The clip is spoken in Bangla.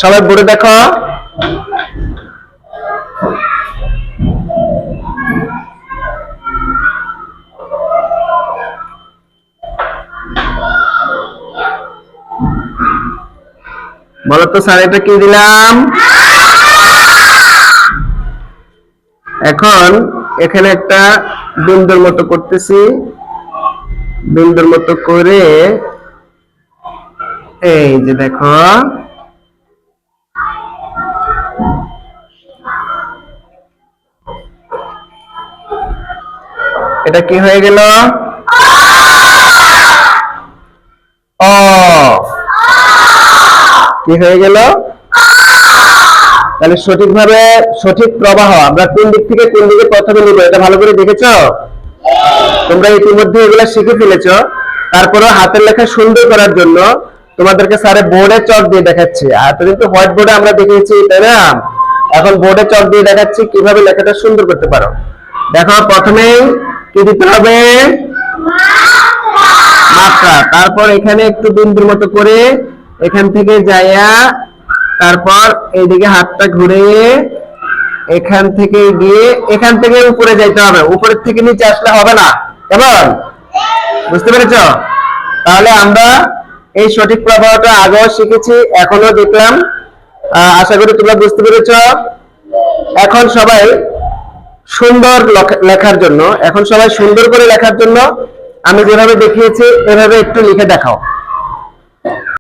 সবাই বোর্ডে দেখো। বলো তো স্যার এটা কি দিলাম? এখন এখানে একটা বিন্দুর মতো করতেছি, বিন্দুর মতো করে এই যে দেখো এটা কি হয়ে গেল? অ কি হয়ে গেল? তাহলে সঠিকভাবে সঠিক প্রবাহ আমরা কোন দিক থেকে কোন দিকে প্রথমে নিব এটা ভালো করে দেখেছো? তোমরা ইতিমধ্যে এগুলা শিখে ফেলেছো। তারপরে হাতের লেখা সুন্দর করার জন্য তোমাদেরকে স্যারে বোর্ডে চক দিয়ে দেখাচ্ছি। আর তো কিন্তু হোয়াইট বোর্ডে আমরা দেখিয়েছি, তাই না? এখন বোর্ডে চক দিয়ে দেখাচ্ছি কিভাবে লেখাটা সুন্দর করতে পারো। দেখো প্রথমেই কি দিতে হবে? মাত্রা। তারপর এখানে একটু বিন্দুর মতো করে এখান থেকে যাইয়া তারপর এইদিকে হাতটা ঘুরিয়ে এখান থেকে গিয়ে এখান থেকে উপরে যাইতে হবে, উপরের থেকে নিচে আসলে হবে না। কেমন বুঝতে পেরেছো? তাহলে আমরা এই সঠিক প্রবাহটা আগেও শিখেছি, এখনো দেখলাম। আশা করি তোমরা বুঝতে পেরেছো। এখন সবাই সুন্দর লেখার জন্য, এখন সবাই সুন্দর করে লেখার জন্য আমি যেভাবে দেখিয়েছি এভাবে একটু লিখে দেখাও।